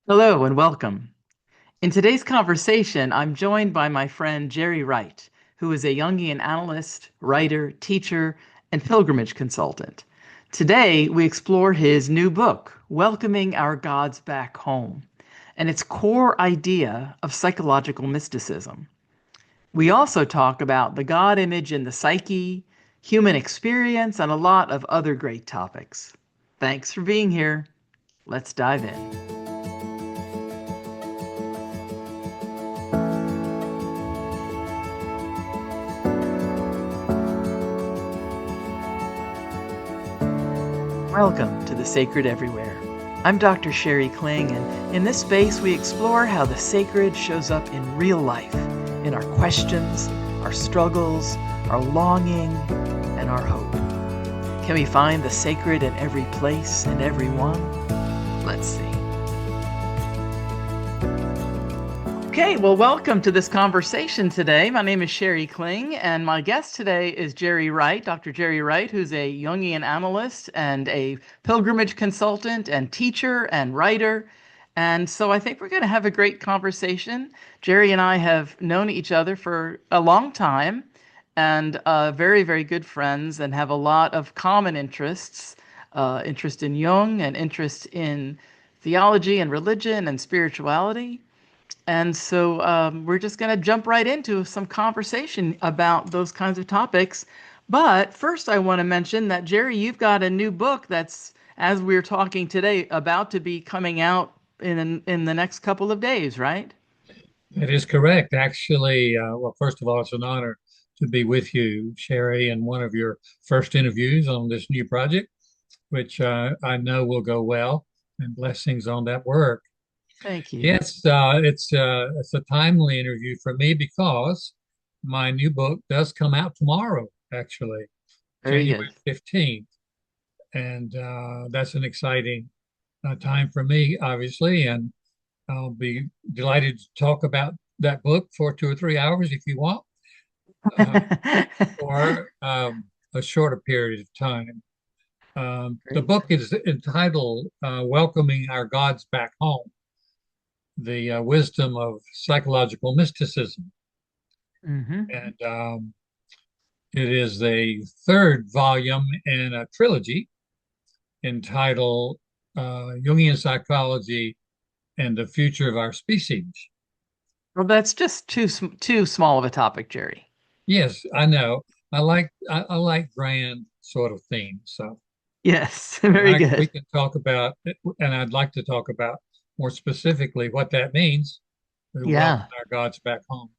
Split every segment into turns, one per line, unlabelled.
Hello and welcome. In today's conversation, I'm joined by my friend Sheri Wright, who is a Jungian analyst, writer, teacher, and pilgrimage consultant. Today, we explore his new book, Welcoming Our Gods Back Home, and its core idea of psychological mysticism. We also talk about the God image in the psyche, human experience, and a lot of other great topics. Thanks for being here. Let's dive in. Welcome to the Sacred Everywhere. I'm Dr. Sheri Kling, and in this space we explore how the sacred shows up in real life, in our questions, our struggles, our longing, and our hope. Can we find the sacred in every place and everyone? Let's see. Okay, well, welcome to this conversation today. My name is Sheri Kling, and my guest today is Sheri Wright, Dr. Sheri Wright, who's a Jungian analyst and a pilgrimage consultant and teacher and writer. And so I think we're going to have a great conversation. Sheri and I have known each other for a long time and very, very good friends and have a lot of common interests, interest in Jung and interest in theology and religion and spirituality. And so we're just going to jump right into some conversation about those kinds of topics. But first, I want to mention that, Sheri, you've got a new book that's, as we're talking today, about to be coming out in the next couple of days, right?
That is correct. Actually, well, first of all, it's an honor to be with you, Sheri, in one of your first interviews on this new project, which I know will go well, and blessings on that work.
Thank you.
Yes, it's a timely interview for me because my new book does come out tomorrow, actually,
Very
January
good.
15th, and that's an exciting time for me, obviously, and I'll be delighted to talk about that book for 2 or 3 hours if you want, uh, or a shorter period of time. The
Great.
book is entitled Welcoming Our Gods Back Home, the wisdom of psychological mysticism.
Hmm.
And it is the third volume in a trilogy entitled Jungian Psychology and the Future of Our Species.
Well, that's just too small of a topic, Sheri.
Yes, I know. I like grand sort of themes. So,
Yes,
but
very
we
good.
can talk about, and I'd like to talk about more specifically what that means. We welcome
Yeah.
our gods back home.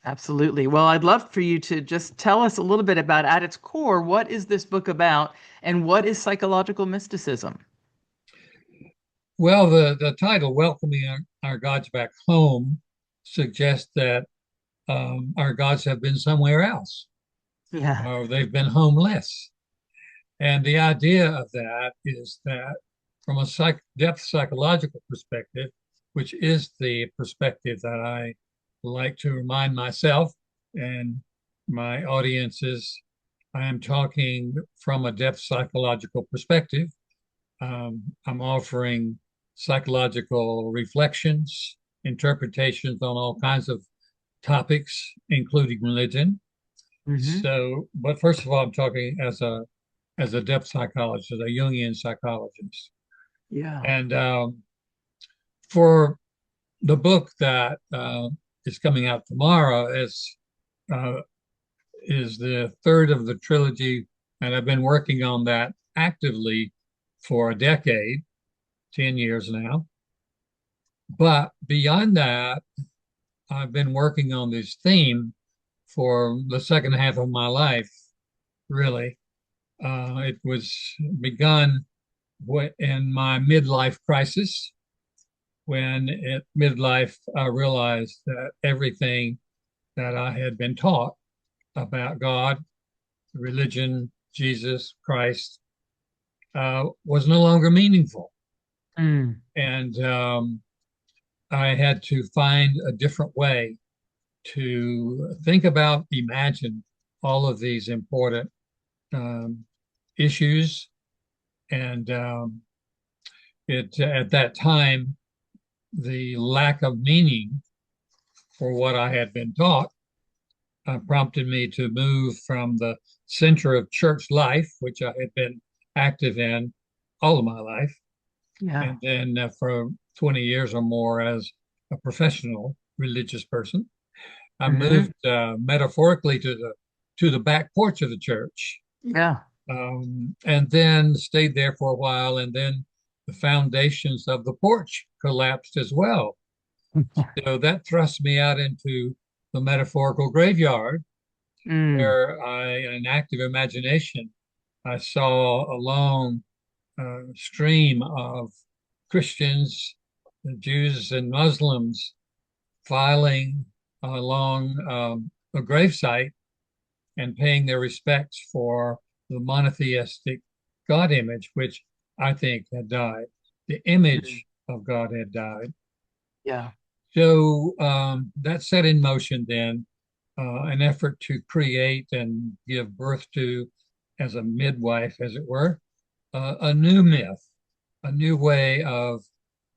Absolutely. Well, I'd love for you to just tell us a little bit about, at its core, what is this book about and what is psychological mysticism?
Well, the title "Welcoming our gods back home" suggests that our gods have been somewhere else,
Yeah.
or they've been homeless. And the idea of that is that from a depth psychological perspective, which is the perspective that I like to remind myself and my audiences, I am talking from a depth psychological perspective. I'm offering psychological reflections, interpretations on all kinds of topics, including religion.
Hmm.
So, but first of all, I'm talking as a depth psychologist, a Jungian psychologist.
Yeah.
And for the book that is coming out tomorrow uh, is the third of the trilogy, and I've been working on that actively for a decade, 10 years now. But beyond that, I've been working on this theme for the second half of my life, really. It was begun in my midlife crisis, when at midlife I realized that everything that I had been taught about God, religion, Jesus Christ, was no longer meaningful.
Mm.
And I had to find a different way to think about, imagine all of these important um, issues. And it at that time, the lack of meaning for what I had been taught prompted me to move from the center of church life, which I had been active in all of my life,
Yeah.
and then for 20 years or more as a professional religious person. I
Hmm.
moved metaphorically to the back porch of the church,
Yeah.
and then stayed there for a while, and then the foundations of the porch collapsed as well. So that thrust me out into the metaphorical graveyard,
Mm.
where in an active imagination, I saw a long stream of Christians, Jews, and Muslims filing along a gravesite and paying their respects for the monotheistic God image, which I think had died. The
Mm.
image of God had died.
Yeah.
So that set in motion then an effort to create and give birth to, as a midwife, as it were, a new myth, a new way of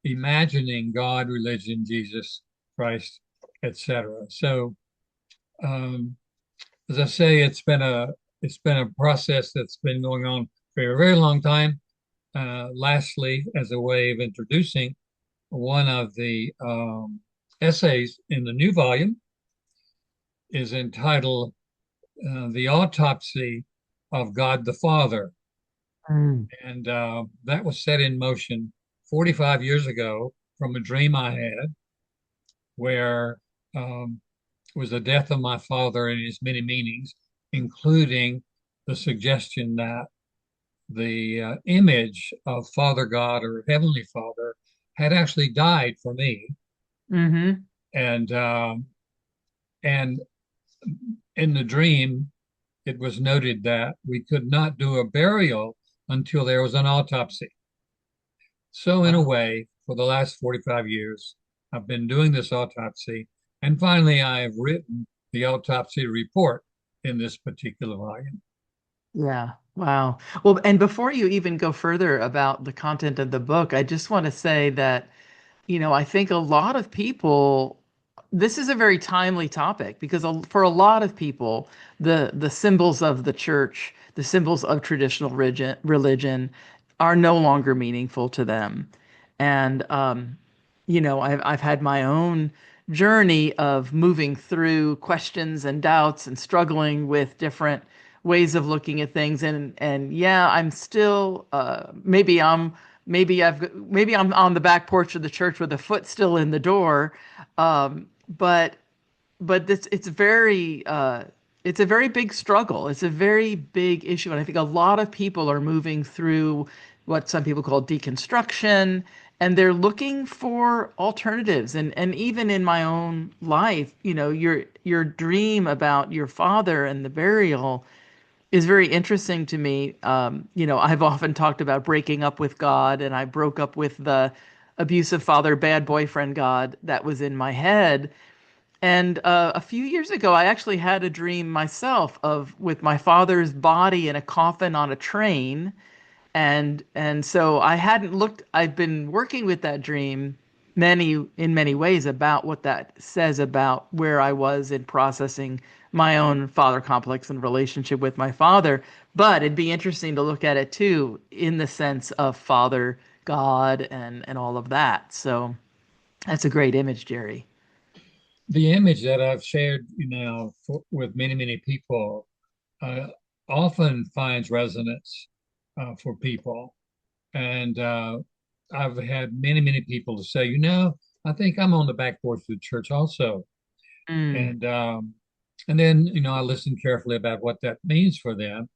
imagining God, religion, Jesus Christ, etc. So, um, as I say, it's been a process that's been going on for a very long time. Lastly, as a way of introducing one of the essays in the new volume is entitled "The Autopsy of God the Father,"
Mm.
and that was set in motion 45 years ago from a dream I had, where was the death of my father and his many meanings, including the suggestion that the image of Father God or Heavenly Father had actually died for me,
Hmm.
and and in the dream, it was noted that we could not do a burial until there was an autopsy. So, in a
Wow.
way, for the last 45 years, I've been doing this autopsy, and finally, I have written the autopsy report in this particular volume.
Yeah. Wow. Well, and before you even go further about the content of the book, I just want to say that I think a lot of people, this is a very timely topic because for a lot of people, the symbols of the church, the symbols of traditional religion are no longer meaningful to them. And I've had my own journey of moving through questions and doubts and struggling with different ways of looking at things. And yeah, I'm still maybe I'm on the back porch of the church with a foot still in the door. But it's a very big struggle. It's a very big issue, and I think a lot of people are moving through what some people call deconstruction, and they're looking for alternatives. And even in my own life, your dream about your father and the burial is very interesting to me. I've often talked about breaking up with God, and I broke up with the abusive father, bad boyfriend God that was in my head. And a few years ago, I actually had a dream myself of with my father's body in a coffin on a train, and so I hadn't looked. I've been working with that dream in many ways about what that says about where I was in processing my own father complex and relationship with my father. But it'd be interesting to look at it too in the sense of Father God and all of that. So that's a great image, Jerry.
The image that I've shared with many, many people uh, often finds resonance for people. And I've had many, many people to say, I think I'm on the back porch of the church also.
Mm,
And and then, I listen carefully about what that means for them.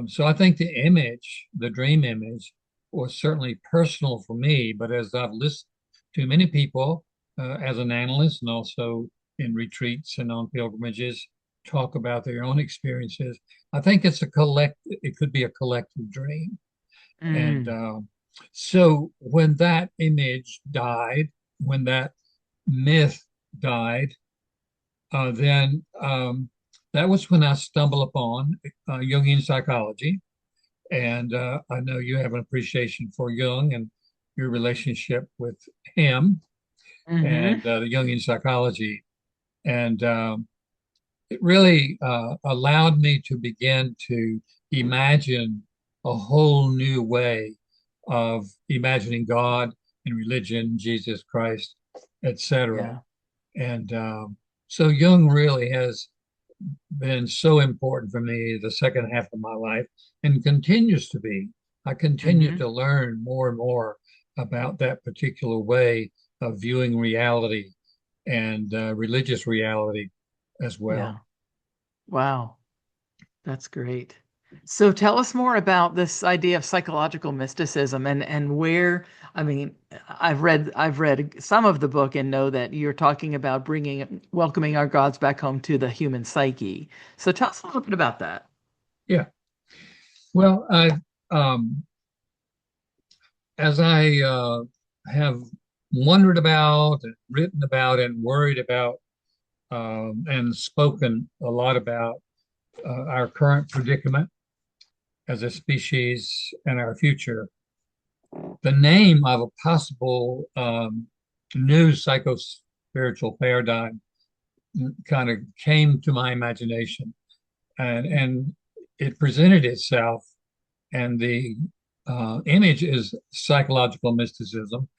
So I think the image, the dream image, was certainly personal for me. But as I've listened to many people as an analyst and also in retreats and on pilgrimages talk about their own experiences, I think it could be a collective dream. And
mm,
so when that image died, when that myth died, then that was when I stumbled upon Jungian psychology. And I know you have an appreciation for Jung, and your relationship with him
Mm-hmm.
and the Jungian psychology. And it really allowed me to begin to imagine a whole new way of imagining God and religion, Jesus Christ, etc.
Yeah.
And so Jung really has been so important for me the second half of my life and continues to be. I continue
Mm-hmm.
to learn more and more about that particular way of viewing reality and religious reality as well.
Yeah. Wow. That's great. So tell us more about this idea of psychological mysticism and where, I mean, I've read some of the book and know that you're talking about welcoming our gods back home to the human psyche. So tell us a little bit about that.
Yeah. Well, um, as I have wondered about and written about and worried about and spoken a lot about our current predicament as a species and our future, the name of a possible new psycho-spiritual paradigm kind of came to my imagination, and it presented itself, and the image is psychological mysticism.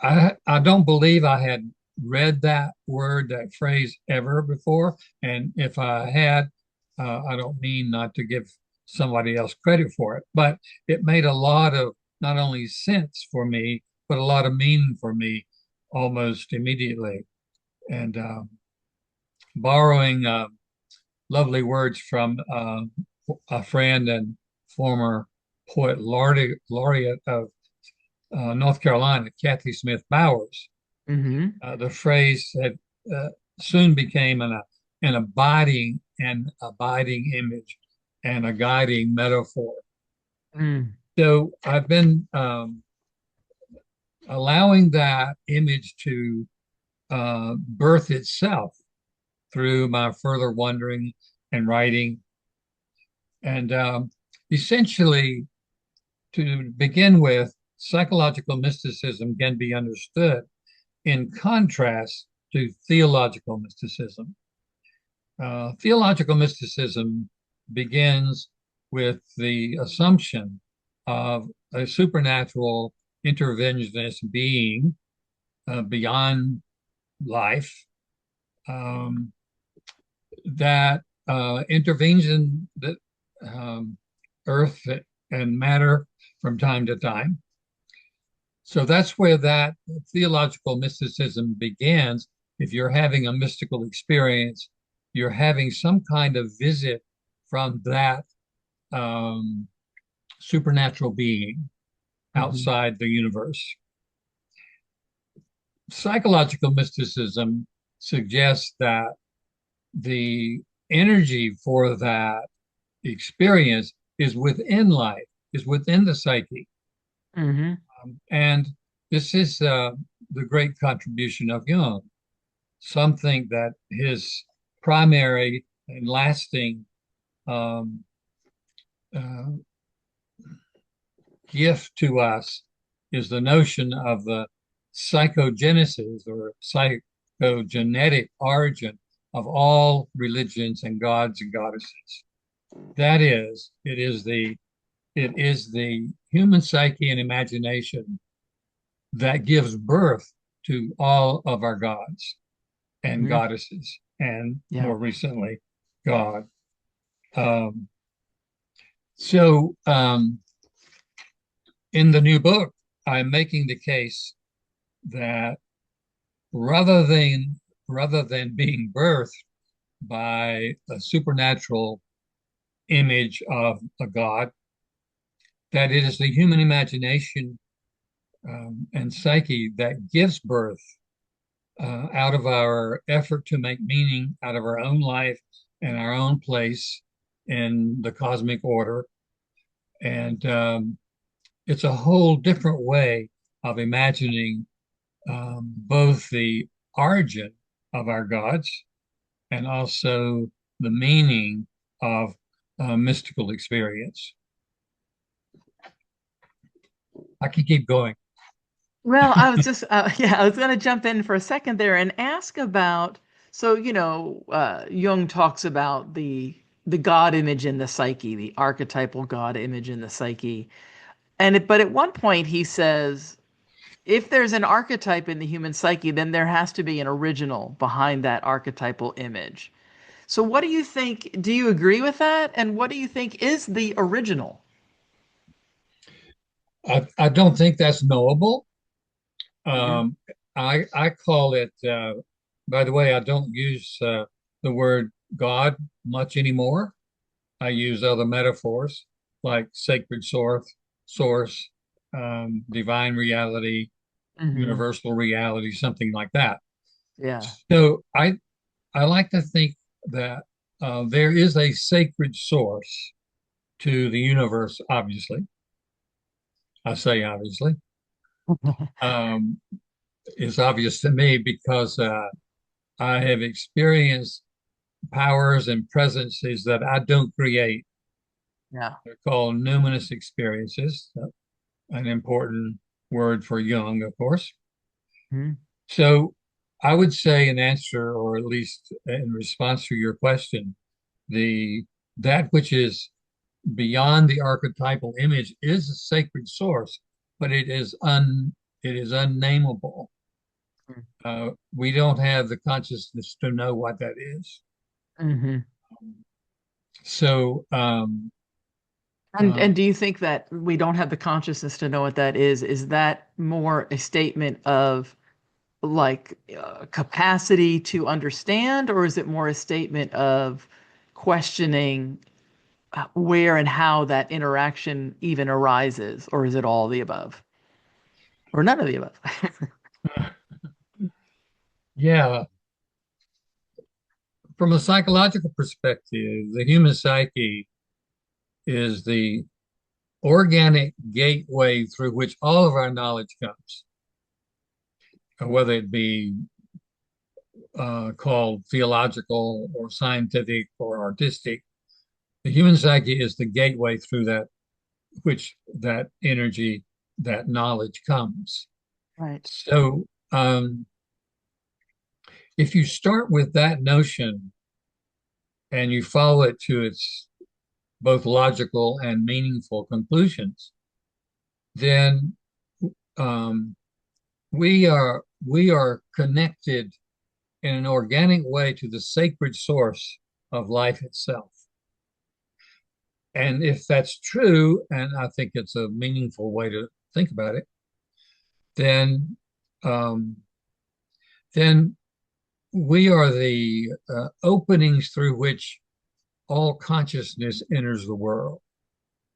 I don't believe I had read that word, that phrase ever before, and if I had, I don't mean not to give somebody else credit for it, but it made a lot of not only sense for me, but a lot of meaning for me almost immediately. And borrowing lovely words from a friend and former poet laureate of North Carolina, Kathy Smith Bowers.
Mm-hmm.
The phrase had soon became an abiding image and a guiding metaphor.
Mm.
So I've been allowing that image to birth itself through my further wondering and writing. And essentially, to begin with, psychological mysticism can be understood in contrast to theological mysticism. Theological mysticism begins with the assumption of a supernatural interventionist being beyond life um, that intervenes in the um, earth and matter from time to time. So that's where that theological mysticism begins. If you're having a mystical experience, you're having some kind of visit from that um, supernatural being
Mm-hmm.
outside the universe. Psychological mysticism suggests that the energy for that experience is within life, is within the psyche.
Mm-hmm.
And this is the great contribution of Jung. Some think that his primary and lasting um, uh, gift to us is the notion of the psychogenesis or psychogenetic origin of all religions and gods and goddesses. That is, it is the human psyche and imagination that gives birth to all of our gods and
Mm-hmm.
goddesses, and
Yeah.
more recently, God. Um, so, in the new book, I'm making the case that rather than rather than being birthed by a supernatural image of a God, that it is the human imagination and psyche that gives birth out of our effort to make meaning out of our own life and our own place in the cosmic order. And it's a whole different way of imagining both the origin of our gods and also the meaning of mystical experience. I can keep going.
Well, I was just, yeah, I was going to jump in for a second there and ask about, so, Jung talks about the God image in the psyche, the archetypal God image in the psyche. But at one point he says, if there's an archetype in the human psyche, then there has to be an original behind that archetypal image. So what do you think? Do you agree with that? And what do you think is the original?
I don't think that's knowable.
Mhm.
Um, I call it, by the way, I don't use the word God much anymore. I use other metaphors like sacred source, divine reality,
Hmm.
universal reality, something like that.
Yeah.
So I like to think that there is a sacred source to the universe, obviously. I say obviously. Um, it's obvious to me because I have experienced powers and presences that I don't create.
Yeah.
They're called numinous experiences, an important word for Jung, of course.
Mhm.
So I would say in answer, or at least in response to your question, the that which is beyond the archetypal image is a sacred source, but it is unnameable. We don't have the consciousness to know what that is.
Hmm.
So
And do you think that we don't have the consciousness to know what that is? Is that more a statement of like capacity to understand, or is it more a statement of questioning where and how that interaction even arises, or is it all the above, or none of the above?
yeah, from a psychological perspective, the human psyche is the organic gateway through which all of our knowledge comes, whether it be called theological or scientific or artistic. The human psyche is the gateway through which that energy, that knowledge comes.
Right.
So, if you start with that notion and you follow it to its both logical and meaningful conclusions, then um, we are connected in an organic way to the sacred source of life itself. And if that's true, and I think it's a meaningful way to think about it, then um, then we are the openings through which all consciousness enters the world.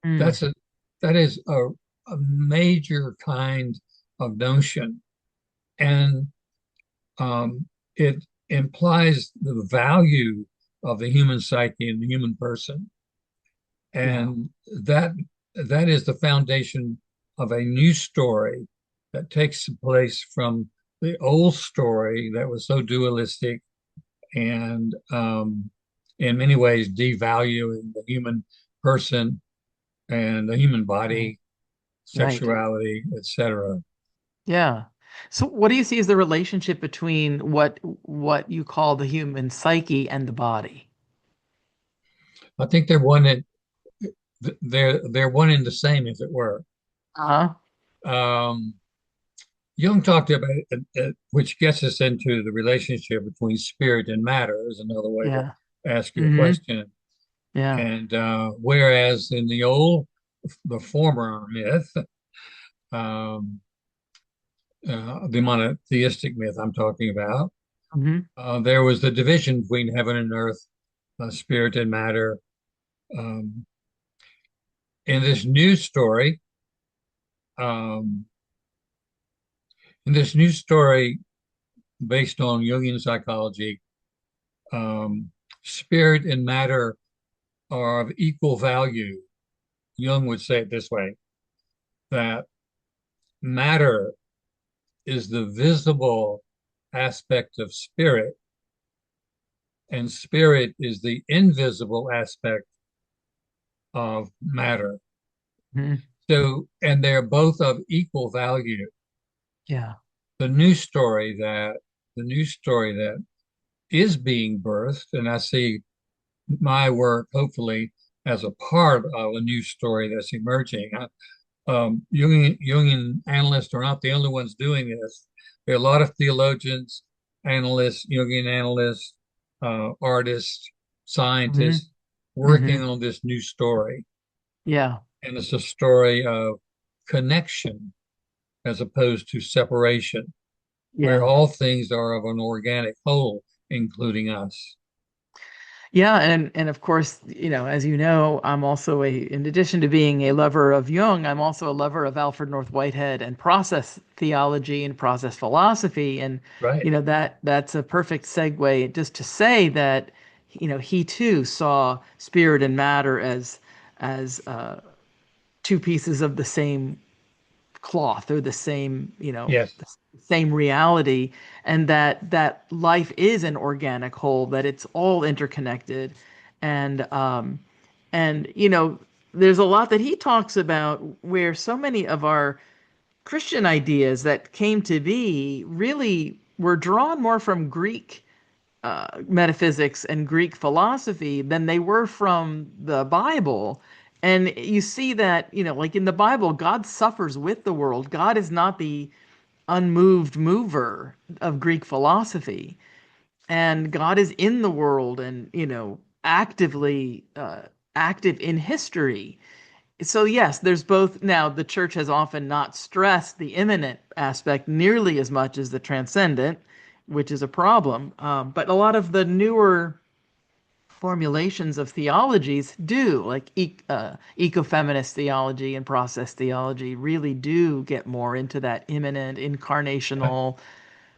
Mm,
That's a that is a major kind of notion, and it implies the value of the human psyche and the human person,
yeah.
and that that is the foundation of a new story that takes place from the old story that was so dualistic and in many ways devaluing the human person and the human
Right.
body,
Right.
sexuality, etc.
Yeah. So what do you see as the relationship between what you call the human psyche and the body?
I think they're one and the same, as it were.
Uh-huh.
Um, Jung talked about it, which gets us into the relationship between spirit and matter, is another way to
Yeah.
ask your
Hmm.
question.
Yeah.
And whereas in the former myth, um, the monotheistic myth I'm talking about,
Hmm.
there was the division between heaven and earth, spirit and matter. Um, in this new story, um, in this new story based on Jungian psychology, um, spirit and matter are of equal value. Jung would say it this way, that matter is the visible aspect of spirit, and spirit is the invisible aspect of matter.
Hmm.
So, and they're both of equal value.
Yeah.
The new story that the new story that is being birthed, and I see my work hopefully as a part of a new story that's emerging. Jungian analysts are not the only ones doing this. There are a lot of theologians, analysts, Jungian analysts, artists,
Hmm.
scientists
Hmm.
working on this new story.
Yeah.
And it's a story of connection as opposed to separation, where
Yeah.
all things are of an organic whole, including us.
Yeah, and of course, as you know, I'm also in addition to being a lover of Jung, I'm also a lover of Alfred North Whitehead and process theology and process philosophy. And,
Right.
that's a perfect segue just to say that, he too saw spirit and matter as two pieces of the same cloth or the same,
Yes.
the same reality, and that life is an organic whole, that it's all interconnected. And um and there's a lot that he talks about where so many of our Christian ideas that came to be really were drawn more from Greek metaphysics and Greek philosophy than they were from the Bible. And you see that, like in the Bible, God suffers with the world. God is not the unmoved mover of Greek philosophy. And God is in the world and, actively active in history. So yes, there's both. Now, the church has often not stressed the immanent aspect nearly as much as the transcendent, which is a problem. But a lot of the newer formulations of theologies do, like ecofeminist theology and process theology, really do get more into that immanent,
Uh,
incarnational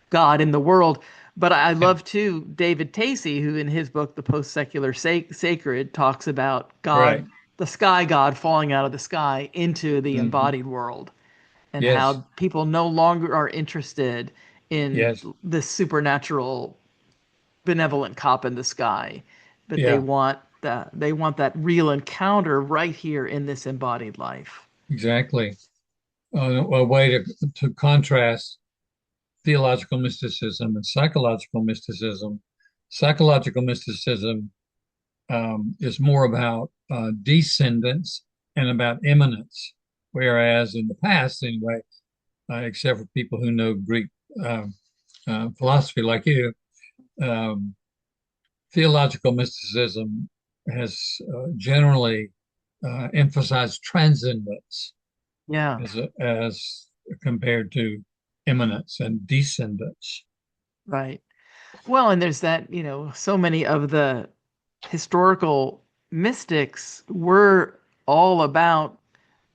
God in the world. But I
yeah.
love too David Tacey, who in his book, The Post-Secular Sacred, talks about
Right.
God, the sky God falling out of the sky into the
Hmm.
embodied world, and
Yes.
how people no longer are interested in
Yes.
this supernatural benevolent cop in the sky, but they
Yeah.
want that real encounter right here in this embodied life.
Exactly. A way to contrast theological mysticism and psychological mysticism. Psychological mysticism is more about descendants and about immanence, whereas in the past, anyway, except for people who know Greek uh, philosophy like you, um, theological mysticism has generally emphasized transcendence
Yeah,
as compared to immanence and descendants.
right. Well, and there's that, so many of the historical mystics were all about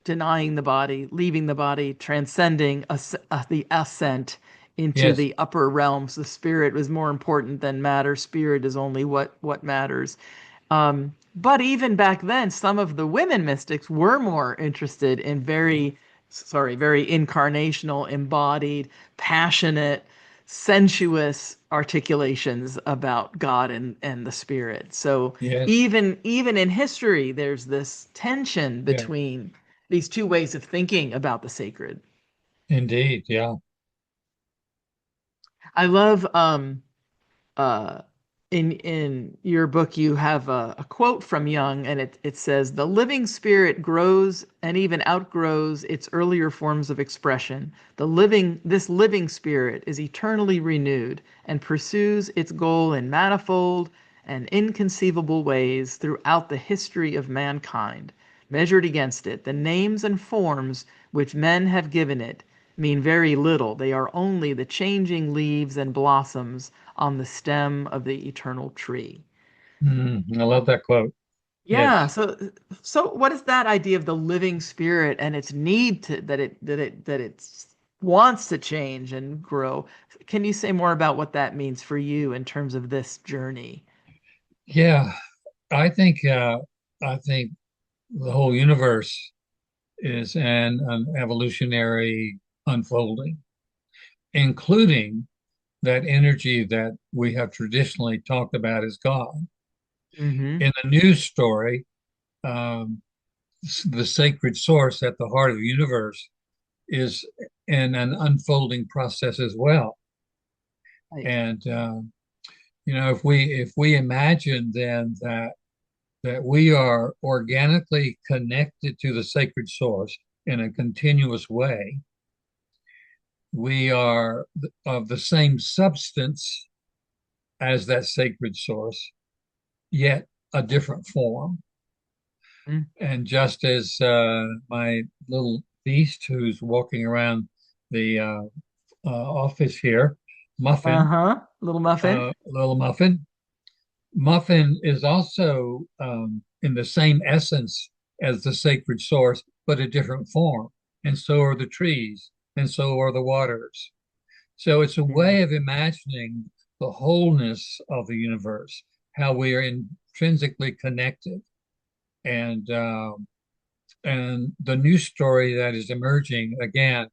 denying the body, leaving the body, transcending the ascent into
Yes,
the upper realms. The spirit was more important than matter. Spirit is only what matters. But even back then, some of the women mystics were more interested in very incarnational, embodied, passionate, sensuous articulations about God and the spirit. So
yes,
even in history, there's this tension
yeah,
between these two ways of thinking about the sacred.
indeed, yeah.
I love uh, in your book you have a quote from Jung, and it says the living spirit grows and even outgrows its earlier forms of expression. This living spirit is eternally renewed and pursues its goal in manifold and inconceivable ways throughout the history of mankind. Measured against it, the names and forms which men have given it mean very little. They are only the changing leaves and blossoms on the stem of the eternal tree.
I love that quote.
Yeah,
Yes.
so what is that idea of the living spirit and its need to that it wants to change and grow? Can you say more about what that means for you in terms of this journey?
Yeah, I think the whole universe is an evolutionary unfolding, including that energy that we have traditionally talked about as God.
Mm-hmm.
In the news story, the sacred source at the heart of the universe is in an unfolding process as well.
Right.
And if we imagine then that we are organically connected to the sacred source in a continuous way, we are of the same substance as that sacred source, yet a different form.
Mm.
And just as my little beast who's walking around the office here, Muffin,
Uh-huh. Little muffin.
little Muffin, Muffin is also in the same essence as the sacred source, but a different form. And so are the trees, and so are the waters. So it's a
Mm.
way of imagining the wholeness of the universe, how we are intrinsically connected. And the new story that is emerging again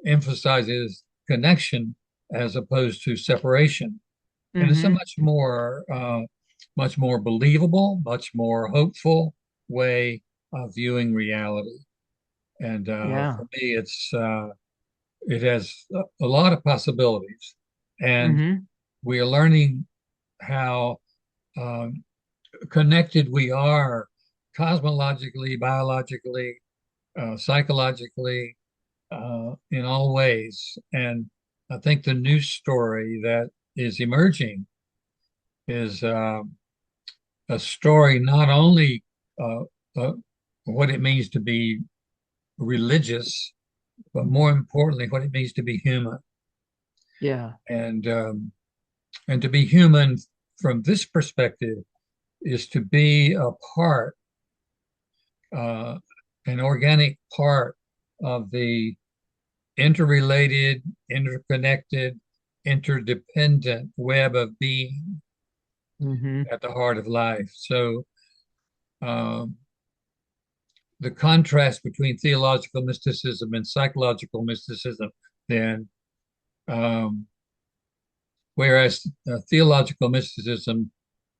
emphasizes connection as opposed to separation, and it's a
Mm-hmm.
much more believable, much more hopeful way of viewing reality. And
Yeah.
for me, it has a lot of possibilities, and
Mm-hmm.
we are learning how um, connected we are cosmologically, biologically, psychologically, in all ways. And I think the news story that is emerging is a story not only uh, uh, what it means to be religious, but more importantly, what it means to be human.
Yeah.
And and to be human from this perspective is to be a part, uh, an organic part of the interrelated, interconnected, interdependent web of being
Mm-hmm.
at the heart of life. So um, the contrast between theological mysticism and psychological mysticism, then, um, whereas theological mysticism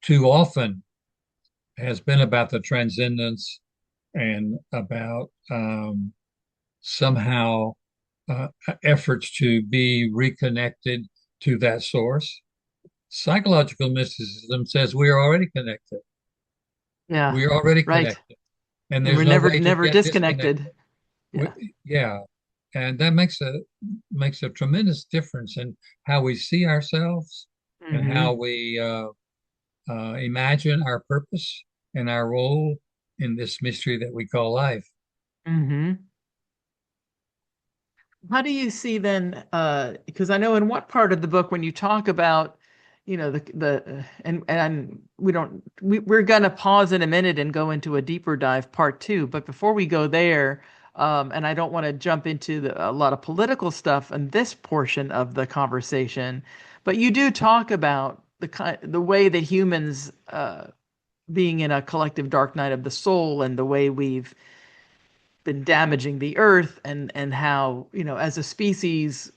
too often has been about the transcendence and about somehow efforts to be reconnected to that source. Psychological mysticism says we are already connected.
Yeah.
We are already
Right.
connected, and
And
there's
we're
no
never
way to
never
get disconnected.
disconnected. Yeah.
Yeah, and that makes a tremendous difference in how we see ourselves and how
Mm-hmm.
we imagine our purpose and our role in this mystery that we call life.
Mm-hmm. How do you see then, because I know in what part of the book when you talk about, and we're gonna pause in a minute and go into a deeper dive part two, but before we go there, and I don't want to jump into a lot of political stuff in this portion of the conversation, but you do talk about the way that humans, being in a collective dark night of the soul and the way we've been damaging the earth and how, as a species,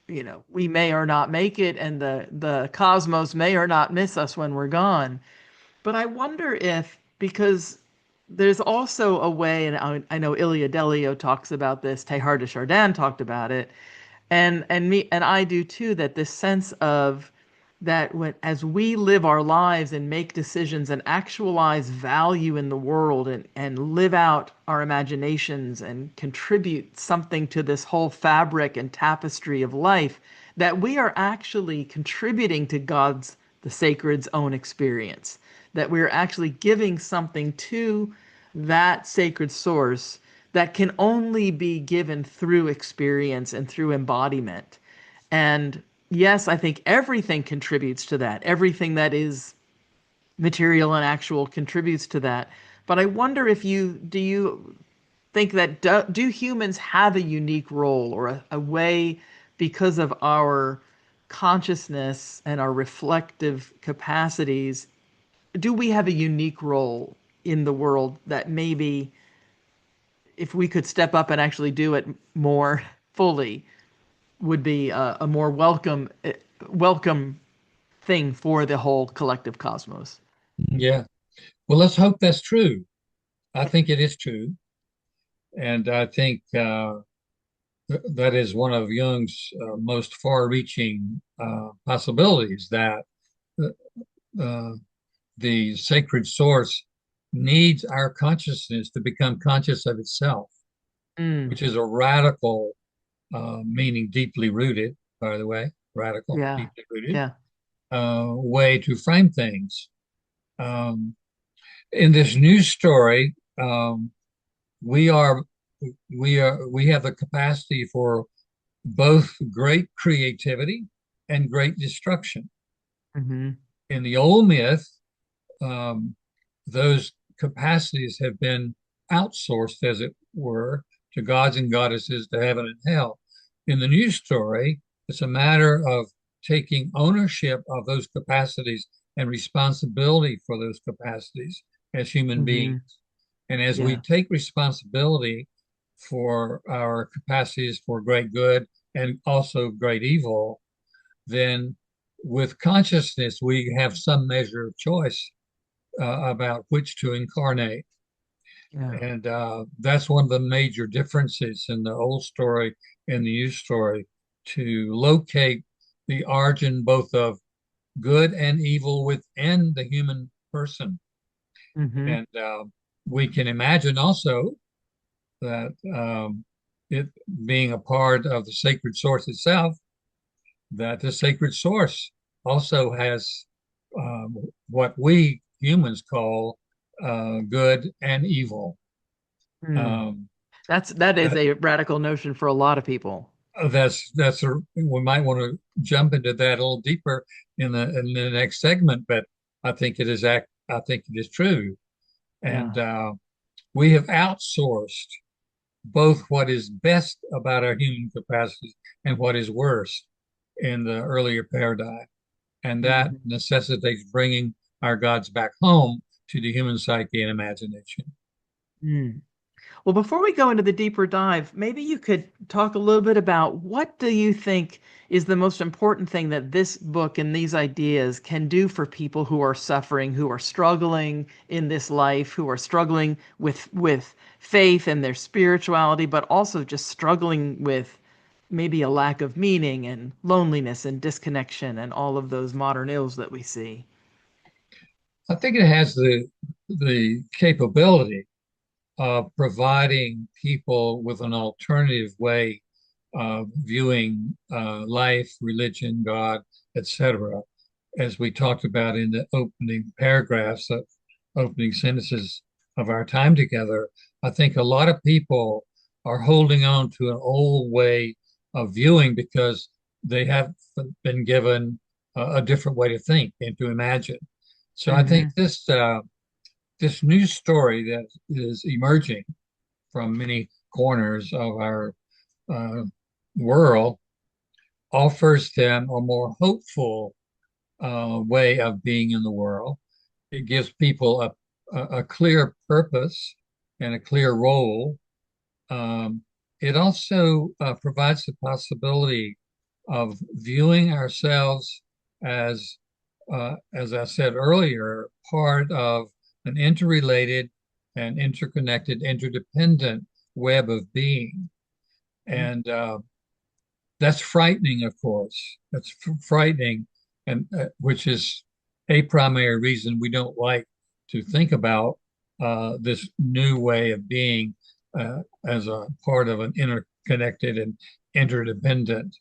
we may or not make it and the cosmos may or not miss us when we're gone. But I wonder if, because there's also a way, and I know Ilya Delio talks about this, Teilhard de Chardin talked about it, and I do too, that this sense of that when as we live our lives and make decisions and actualize value in the world and live out our imaginations and contribute something to this whole fabric and tapestry of life, that we are actually contributing to God's, the sacred's own experience, that we're actually giving something to that sacred source that can only be given through experience and through embodiment. And yes, I think everything contributes to that. Everything that is material and actual contributes to that. But I wonder if you think that do humans have a unique role or a way, because of our consciousness and our reflective capacities, do we have a unique role in the world that maybe if we could step up and actually do it more fully would be a more welcome thing for the whole collective cosmos.
Yeah. Well, let's hope that's true. I think it is true. And I think that is one of Jung's most far-reaching possibilities, that uh, the sacred source needs our consciousness to become conscious of itself,
Mm.
which is a radical, meaning deeply rooted, by the way, radical,
Yeah.
deeply rooted
Yeah.
way to frame things. Um, in this news story, we are we have the capacity for both great creativity and great destruction.
Hmm.
In the old myth, um, those capacities have been outsourced, as it were, to gods and goddesses, to heaven and hell. In the new story, it's a matter of taking ownership of those capacities and responsibility for those capacities as human beings.
Hmm.
And as we
Yeah.
take responsibility for our capacities for great good and also great evil, then with consciousness, we have some measure of choice about which to incarnate.
Yeah.
And that's one of the major differences in the old story and the new story, to locate the origin both of good and evil within the human person.
Hmm.
And we can imagine also that it being a part of the sacred source itself, that the sacred source also has um, what we humans call good and evil.
Mm.
Um,
That is
that
a radical notion for a lot of people.
that's a, we might want to jump into that a little deeper in the next segment, but I think it is true, and
Yeah.
we have outsourced both what is best about our human capacities and what is worst in the earlier paradigm. And that
Hmm.
necessitates bringing our gods back home to the human psyche and imagination.
Mm. Well, before we go into the deeper dive, maybe you could talk a little bit about what do you think is the most important thing that this book and these ideas can do for people who are suffering, who are struggling in this life, who are struggling with faith and their spirituality, but also just struggling with maybe a lack of meaning and loneliness and disconnection and all of those modern ills that we see.
I think it has the capability of providing people with an alternative way of viewing life, religion, God, etc. As we talked about in the opening paragraphs of opening sentences of our time together, I think a lot of people are holding on to an old way of viewing because they have been given a different way to think and to imagine. So I think
Hmm.
this new story that is emerging from many corners of our uh, world offers them a more hopeful way of being in the world. It gives people a clear purpose and a clear role. Um, it also provides the possibility of viewing ourselves as I said earlier, part of an interrelated and interconnected, interdependent web of being. And that's frightening, of course. That's frightening, and which is a primary reason we don't like to think about this new way of being as a part of an interconnected and interdependent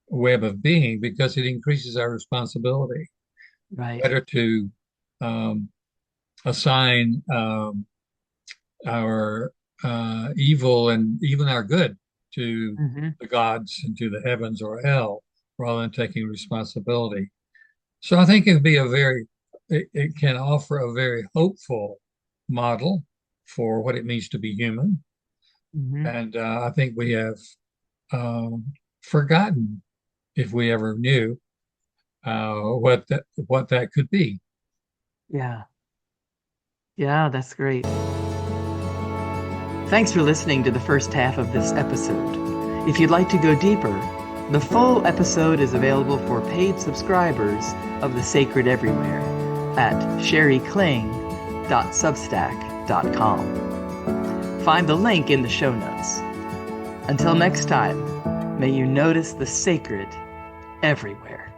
web of being, because it increases our responsibility.
Right.
Better to um, assign our evil and even our good to
Hmm.
the gods and to the heavens or hell rather than taking responsibility. So I think it can offer a very hopeful model for what it means to be human.
Hmm.
And I think we have um, forgotten, if we ever knew, what that could be.
Yeah. Yeah, that's great. Thanks for listening to the first half of this episode. If you'd like to go deeper, the full episode is available for paid subscribers of The Sacred Everywhere at sherikling.substack.com. Find the link in the show notes. Until next time, may you notice the sacred everywhere.